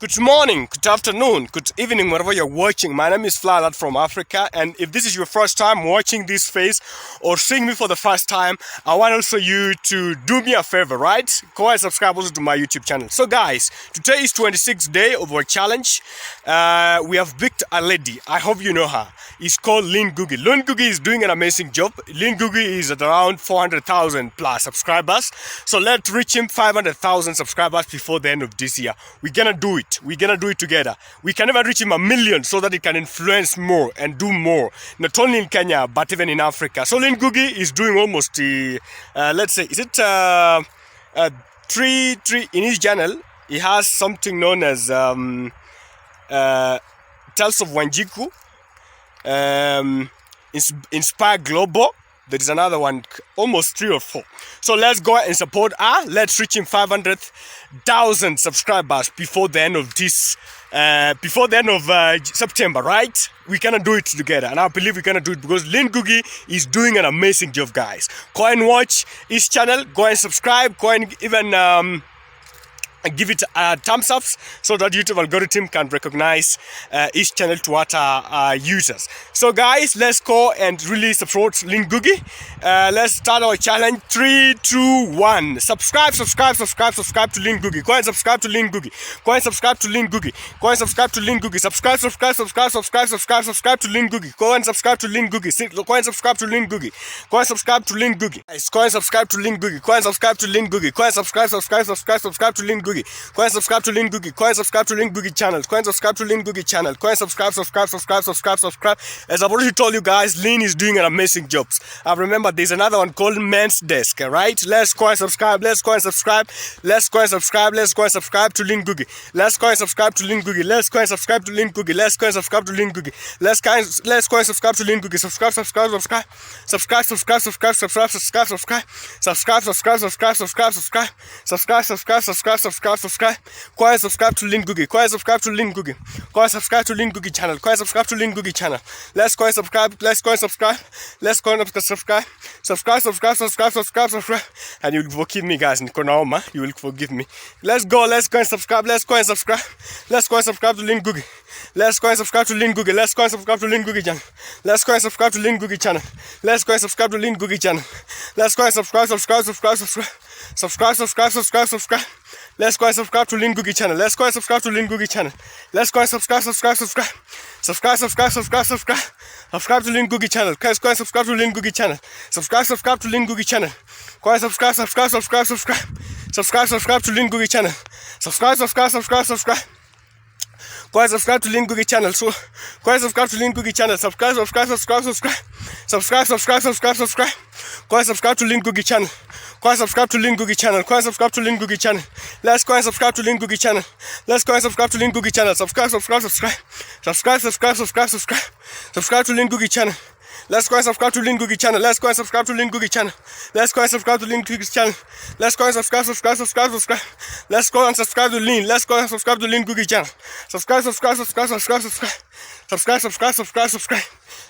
Good morning, good afternoon, good evening, wherever you're watching. My name is Flylat from Africa, and if this is your first time watching this face or seeing me for the first time, I want also you to do me a favor, right? Go and subscribe also to my YouTube channel. So guys, today is 26th day of our challenge. We have picked a lady. I hope you know her. It's called Lynn Ngugi. Lynn Ngugi is doing an amazing job. Lynn Ngugi is at around 400,000 plus subscribers. So let's reach him 500,000 subscribers before the end of this year. We're gonna do it. We're gonna do it together. We can never reach him 1 million so that he can influence more and do more, not only in Kenya but even in Africa. So Lynn Ngugi is doing almost let's say, is it three in his channel? He has something known as Tales of Wanjiku, Inspire Global. There is another one, almost 3 or 4. So let's go and support her. Let's reach him 500,000 subscribers before the end of this, before the end of September, right? We're gonna do it together, and I believe we're gonna do it because Lynn Ngugi is doing an amazing job, guys. Go and watch his channel. Go and subscribe. Go and even give it a thumbs up so that YouTube algorithm can recognize each channel to other users. So guys, let's go and really support Lynn Ngugi. Let's start our challenge. 3, 2, 1. Subscribe to Lynn Ngugi. Go and subscribe to Lynn Ngugi. Go and subscribe to Lynn Ngugi. Go and subscribe to Lynn Ngugi. Subscribe to Lynn Ngugi. Go and subscribe to Lynn Ngugi. Go and subscribe to Lynn Ngugi. Go and subscribe to Lynn Ngugi. Go and subscribe to Lynn Ngugi. Go and subscribe to Lynn Ngugi. Go and subscribe to Lynn Ngugi. Go and subscribe to Lynn Ngugi. Go and subscribe to Lynn Ngugi channel. Go and subscribe to Lynn Ngugi channel. Go and subscribe. As I've already told you guys, Lynn is doing an amazing job. I remember there's another one called Men's Desk, right? Let's go and subscribe. Let's go and subscribe to Lynn Ngugi. Let's go and subscribe to Lynn Ngugi. Let's go and subscribe to Lynn Ngugi. Let's go and subscribe to Lynn Ngugi. Let's go and subscribe to Lynn Ngugi. Subscribe. Go and subscribe to Lynn Ngugi. Go and subscribe to Lynn Ngugi. Go and subscribe to Lynn Ngugi channel. Go and subscribe to Lynn Ngugi channel. Let's go and subscribe. Let's go and subscribe. Let's go and subscribe. Subscribe. And you will forgive me, guys. Nikonaoma, you will forgive me. Let's go and subscribe. Let's go and subscribe. Let's go and subscribe to Lynn Ngugi. Let's go and subscribe to Lynn Ngugi. Let's go and subscribe to Lynn Ngugi channel. Let's go and subscribe to Lynn Ngugi channel. Let's go and subscribe to Lynn Ngugi channel. Let's go and subscribe. Let's go and subscribe to Lynn Ngugi channel. Let's go and subscribe to Lynn Ngugi channel. Let's go and subscribe. Subscribe to Lynn Ngugi channel. Let's go and subscribe to Lynn Ngugi channel. Subscribe to Lynn Ngugi channel. Go and subscribe to Lynn Ngugi channel. Subscribe. Go and subscribe to Lynn Ngugi channel. So go and subscribe to Lynn Ngugi channel. Subscribe. Go and subscribe to Lynn Ngugi channel. Go and subscribe to Lynn Ngugi channel. Go and subscribe to Lynn Ngugi channel. Let's go and subscribe to Lynn Ngugi channel. Let's go and subscribe to Lynn Ngugi channel. Subscribe to Lynn Ngugi channel. Let's go and subscribe to Lynn Ngugi channel. Let's go and subscribe to Lynn Ngugi channel. Let's go and subscribe to Lynn Ngugi channel. Let's go and subscribe. Let's go and subscribe to Lynn. Let's go and subscribe to Lynn Ngugi channel. Subscribe.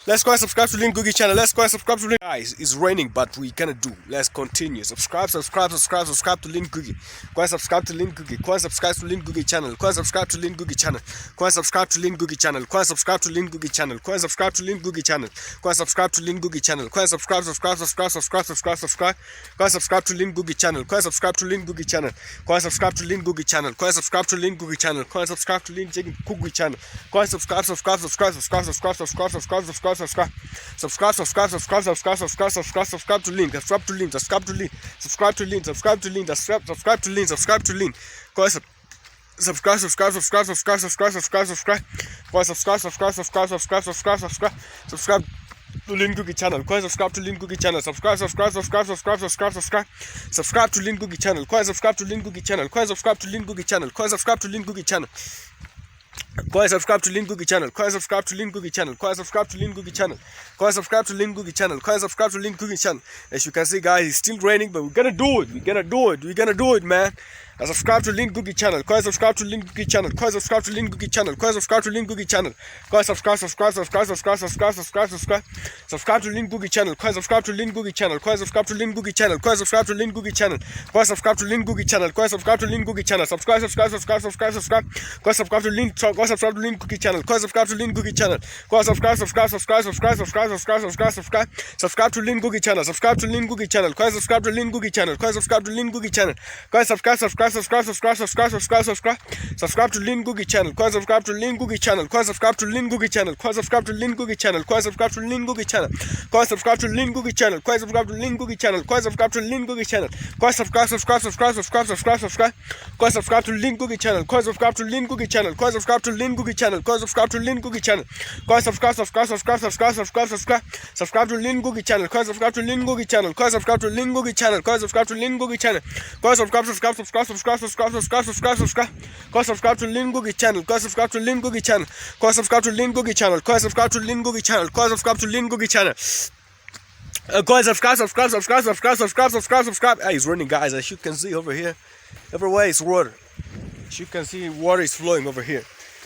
Let's go and subscribe to Lynn Ngugi channel. Let's go and subscribe to Lynn. Guys, it's raining, but we gonna do. Let's continue. Subscribe to Lynn Ngugi. Go and subscribe to Lynn Ngugi. Go and subscribe to Lynn Ngugi channel. Go and subscribe to Lynn Ngugi channel. Go and subscribe to Lynn Ngugi channel. Go and subscribe to Lynn Ngugi channel. Go and subscribe to Lynn Ngugi channel. Go and subscribe to Lynn Ngugi channel. Go and subscribe. Go and subscribe to Lynn Ngugi channel. Go and subscribe to Lynn Ngugi channel. Go and subscribe to Lynn Ngugi channel. Go and subscribe to Lynn Ngugi channel. Go and subscribe to Lynn Ngugi channel. Go and subscribe. Subscribe to Lynn. Subscribe to Lynn. Subscribe to Lynn. Subscribe to Lynn. Subscribe to Lynn. Subscribe to Lynn. Subscribe to Lynn. Go and subscribe. Go and subscribe to Lynn Ngugi channel. Go and subscribe to Lynn Ngugi channel. Subscribe to Lynn Ngugi channel. Go and subscribe to Lynn Ngugi channel. Go and subscribe to Lynn Ngugi channel. Go and subscribe to Lynn Ngugi channel. Go and subscribe to Lynn Ngugi channel. Go and subscribe to Lynn Ngugi channel. Go and subscribe to Lynn Ngugi channel. Go and subscribe to Lynn Ngugi channel. Go and subscribe to Lynn Ngugi channel. As you can see, guys, it's still raining, but we're gonna do it. We're gonna do it, man. Subscribe to Lynn Ngugi channel. Go subscribe to Lynn Ngugi channel. Go subscribe to Lynn Ngugi channel. Go subscribe to Lynn Ngugi channel. Go subscribe to Lynn Ngugi channel. Go subscribe to Lynn Ngugi channel. Go subscribe to Lynn Ngugi channel. Go subscribe to Lynn Ngugi channel. Go subscribe to Lynn Ngugi channel. Go subscribe to Lynn Ngugi channel. Subscribe. Go subscribe to Lynn. Go subscribe to Lynn Ngugi channel. Go subscribe to Lynn Ngugi channel. Go subscribe. Subscribe to Lynn Ngugi channel. Subscribe to Lynn Ngugi channel. Go subscribe to Lynn Ngugi channel. Go subscribe to Lynn Ngugi channel. Go subscribe. Subscribe to Lynn Ngugi channel. Go subscribe to Lynn Ngugi channel. Go subscribe to Lynn Ngugi channel. Go subscribe to Lynn Ngugi channel. Go subscribe to Lynn Ngugi channel. Go subscribe to Lynn Ngugi channel. Go subscribe to Lynn Ngugi channel. Go subscribe to Lynn Ngugi channel. Go subscribe. Go subscribe to Lynn Ngugi channel. Go subscribe to Lynn Ngugi channel. Go subscribe to Lynn Ngugi channel. Go subscribe to Lynn Ngugi channel. Go subscribe. Subscribe to Lynn Ngugi channel. Go subscribe to Lynn Ngugi channel. Go subscribe to Lynn Ngugi channel. Go subscribe to Lynn Ngugi channel. Go subscribe. Go subscribe to Lynn Ngugi channel. Go subscribe to Lynn Ngugi channel. Go subscribe to Lynn Ngugi channel. Go subscribe to Lynn Ngugi channel. Go subscribe to Lynn Ngugi channel. Go subscribe. Hey, it's raining, guys. As you can see over here, everywhere is water. As you can see, water is flowing over here.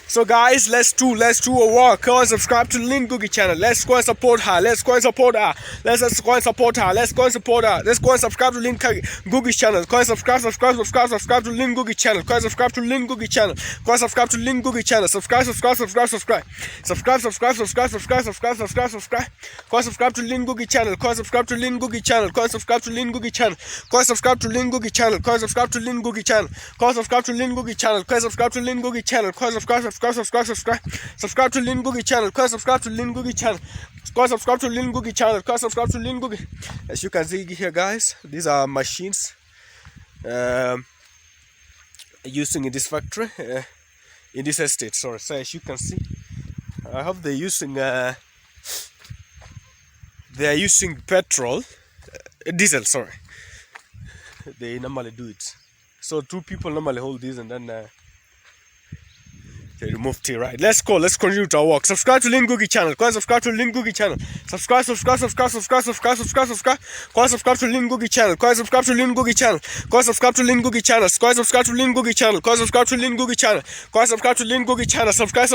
So guys, let's do a walk. Go and subscribe to Lynn Ngugi channel. Let's go and support her. Let's go and support her. Let's go and support her. Let's go and support her. Let's go and subscribe to Lynn Ngugi channel. Go and subscribe to Lynn Ngugi channel. Go and subscribe to Lynn Ngugi channel. Go and subscribe to Lynn Ngugi channel. Subscribe. Go and subscribe to Lynn Ngugi channel. Go and subscribe to Lynn Ngugi channel. Go and subscribe to Lynn Ngugi channel. Go and subscribe to Lynn Ngugi channel. Go and subscribe to Lynn Ngugi channel. Go and subscribe to Lynn Ngugi channel. Go and subscribe to Lynn Ngugi channel. Go and subscribe to Lynn Ngugi channel. Go subscribe to Lynn Ngugi channel. Go subscribe to Lynn Ngugi channel. Go subscribe to Lynn Ngugi. As you can see here, guys, these are machines using in this factory, in this estate. Sorry, so as you can see, I hope they're using petrol, diesel. Sorry, they normally do it. So two people normally hold this and then. They removed it, right? Let's continue to our walk. Subscribe to Lynn Ngugi channel. Go and subscribe to Lynn Ngugi channel. Subscribe. Go and subscribe to Lynn Ngugi channel. Go and subscribe to Lynn Ngugi channel. Go and subscribe to Lynn Ngugi channel. Go and subscribe to Lynn Ngugi channel. Go and subscribe to Lynn Ngugi channel. Go and subscribe to Lynn Ngugi channel. Subscribe.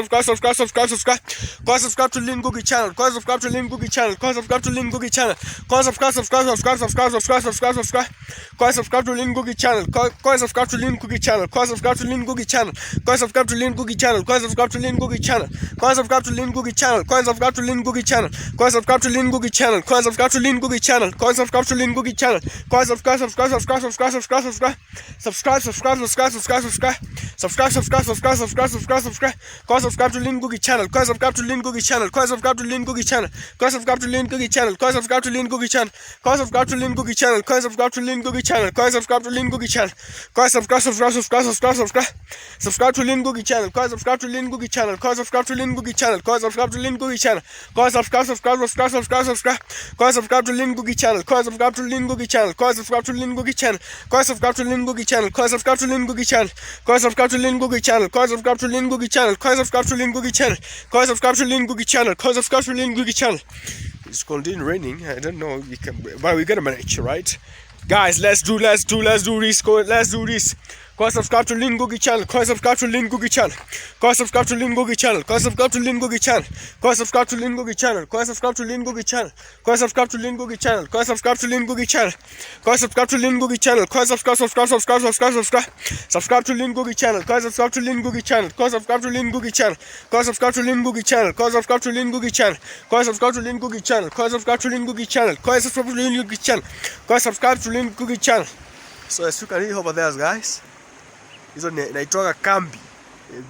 Go and subscribe to Lynn Ngugi channel. Go and subscribe to Lynn Ngugi channel. Go and subscribe to Lynn Ngugi channel. Go and subscribe. Go and subscribe to Lynn Ngugi channel. Go and subscribe to Lynn Ngugi channel. Go and subscribe to Lynn Ngugi channel. Go and subscribe to Lynn Ngugi channel. Go and subscribe to Lynn Ngugi channel. Go and subscribe to Lynn Ngugi channel. Go and subscribe to Lynn Ngugi channel. Go and subscribe to Lynn Ngugi channel. Go and subscribe to Lynn Ngugi channel. Go and subscribe to Lynn Ngugi channel. Go and subscribe. Subscribe. Go and subscribe to Lynn Ngugi channel. Go and subscribe to Lynn Ngugi channel. Go and subscribe to Lynn Ngugi channel. Go and subscribe to Lynn Ngugi channel. Go and subscribe to Lynn Ngugi channel. Go and subscribe to Lynn Ngugi channel. Go and subscribe to Lynn Ngugi channel. Go and subscribe to Lynn Ngugi channel. Go and subscribe. Subscribe to Lynn Ngugi channel. Go and subscribe to Lynn Ngugi channel. Go and subscribe to Lynn Ngugi channel. Go and subscribe to Lynn Ngugi channel. Go and subscribe. Go and subscribe to Lynn Ngugi channel. Go and subscribe to Lynn Ngugi channel. Go and subscribe to Lynn Ngugi channel. Go and subscribe to Lynn Ngugi channel. Go and subscribe to Lynn Ngugi channel. Go and subscribe to Lynn Ngugi channel. Go and subscribe to Lynn Ngugi channel. Go and subscribe to Lynn Ngugi channel. Go and subscribe to Lynn Ngugi channel. Go and subscribe to Lynn Ngugi channel. It's continuing raining. I don't know if we can, but we're gonna manage, right? Guys, let's do this. Let's do this. Go and subscribe to Lynn Ngugi channel. Go and subscribe to Lynn Ngugi channel. Go and subscribe to Lynn Ngugi channel. Go and subscribe to Lynn Ngugi channel. Go and subscribe to Lynn Ngugi channel. Go and subscribe to Lynn Ngugi channel. Go and subscribe to Lynn Ngugi channel. Go and subscribe to Lynn Ngugi channel. Go and subscribe to Lynn Ngugi channel. Go and subscribe. Subscribe to Lynn Ngugi channel. Go and subscribe to Lynn Ngugi channel. Go and subscribe to Lynn Ngugi channel. Go and subscribe to Lynn Ngugi channel. Go and subscribe to Lynn Ngugi channel. Go and subscribe to Lynn Ngugi channel. Go and subscribe to Lynn Ngugi channel. Go and subscribe to Lynn Ngugi channel. Go and subscribe to Lynn Ngugi channel. So as you can hear over there, guys, is on Naitoga Kambi.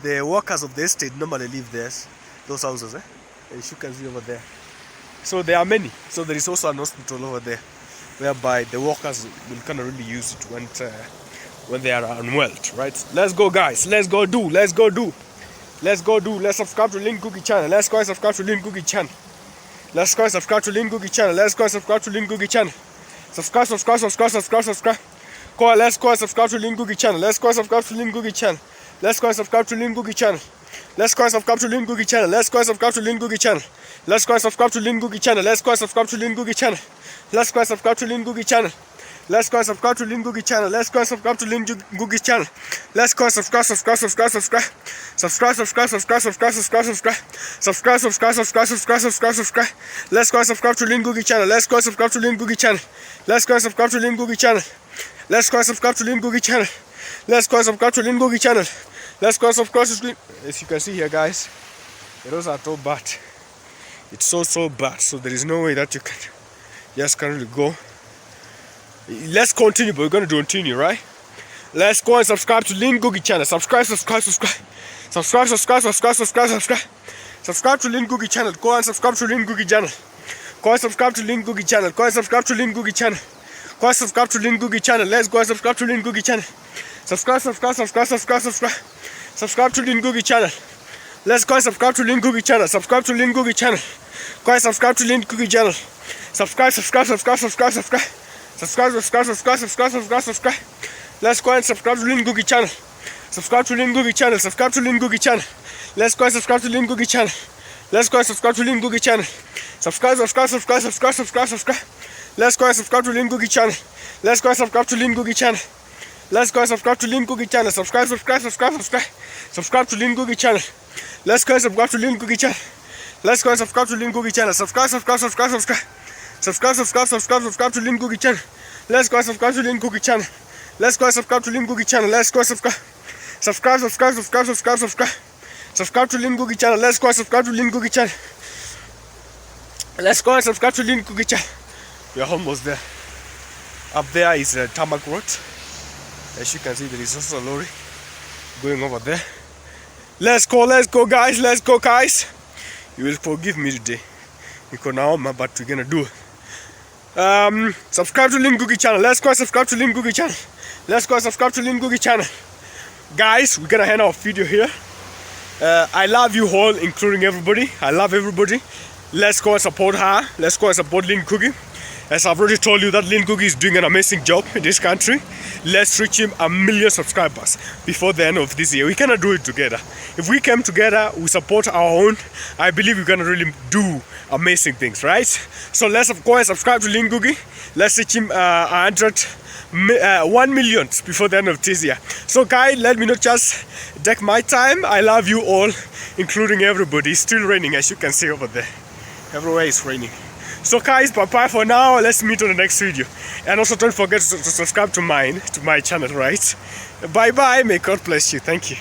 The workers of the estate normally live there, those houses, as you can see over there. So there are many. So there is also an hospital over there, whereby the workers will kind of really use it when they are unwell, right? Let's go, guys. Let's go do. Let's subscribe to Lynn Ngugi channel. Let's go and subscribe to Lynn Ngugi channel. Let's go and subscribe to Lynn Ngugi channel. Let's go and subscribe to Lynn Ngugi channel. Subscribe. Let's go and subscribe to Lynn Ngugi channel. Let's go and subscribe to Lynn Ngugi channel. Let's go and subscribe to Lynn Ngugi channel. Let's go and subscribe to Lynn Ngugi channel. Let's go and subscribe to Lynn Ngugi channel. Let's go and subscribe to Lynn Ngugi channel. Let's go and subscribe to Lynn Ngugi channel. Let's go and subscribe to Lynn Ngugi channel. Let's go and subscribe to Lynn Ngugi channel. Let's go and subscribe to Lynn Ngugi channel. Let's go and subscribe. Let's go and subscribe to Lynn Ngugi channel. Let's go and subscribe to Lynn Ngugi channel. Let's go and subscribe to Lynn Ngugi channel. Let's go and subscribe to Lynn Ngugi channel. Let's go and subscribe to Lynn Ngugi channel. Let's go and subscribe to Lynn. As you can see here, guys, it was so bad. It's so bad. So there is no way that you can just currently go. Let's continue, but we're gonna continue, right? Let's go and subscribe to Lynn Ngugi channel. Subscribe to Lynn Ngugi channel. Go and subscribe to Lynn Ngugi channel. Go and subscribe to Lynn Ngugi channel. Go and subscribe to Lynn Ngugi channel. Go and subscribe to Lynn Ngugi channel. Let's go and subscribe to Lynn Ngugi channel. Subscribe to Lynn Ngugi channel. Let's go and subscribe to Lynn Ngugi channel. Subscribe to Lynn Ngugi channel. Go and subscribe to Lynn Ngugi channel. Subscribe. Let's go and subscribe to Lynn Ngugi channel. Subscribe to Lynn Ngugi channel. Subscribe to Lynn Ngugi channel. Let's go and subscribe to Lynn Ngugi channel. Let's go and subscribe to Lynn Ngugi channel. Subscribe. Let's go and subscribe to Lynn Ngugi channel. Let's go and subscribe to Lynn Ngugi channel. Let's go and subscribe to Lynn Ngugi channel. Subscribe. Subscribe to Lynn Ngugi channel. Let's go and subscribe to Lynn Ngugi channel. Let's go and subscribe to Lynn Ngugi channel. Subscribe to Lynn Ngugi channel. Let's go and subscribe to Lynn Ngugi channel. Let's go and subscribe to Lynn Ngugi channel. Let's go and subscribe to Lynn Ngugi channel. Let's go and subscribe to Lynn Ngugi channel. Let's go and subscribe to Lynn Ngugi channel. We are almost there. Up there is a tarmac road. As you can see, there is also a lorry going over there. Let's go guys. You will forgive me today because now but we're gonna do it. Subscribe to Lynn Ngugi channel. Let's go and subscribe to Lynn Ngugi channel. Let's go and subscribe to Lynn Ngugi channel. Guys, we're gonna end our video here. I love you all, including everybody. I love everybody. Let's go and support her. Let's go and support Lynn Ngugi. As I've already told you that Lynn Ngugi is doing an amazing job in this country. Let's reach him 1 million subscribers before the end of this year. We cannot do it together. If we come together, we support our own, I believe we're gonna really do amazing things, right? So let's go and subscribe to Lynn Ngugi. Let's reach him 1 million before the end of this year. So guys, let me not just take my time. I love you all, including everybody. It's still raining, as you can see over there. Everywhere is raining. So guys, bye for now. Let's meet on the next video. And also don't forget to subscribe to my channel, right? Bye. May God bless you. Thank you.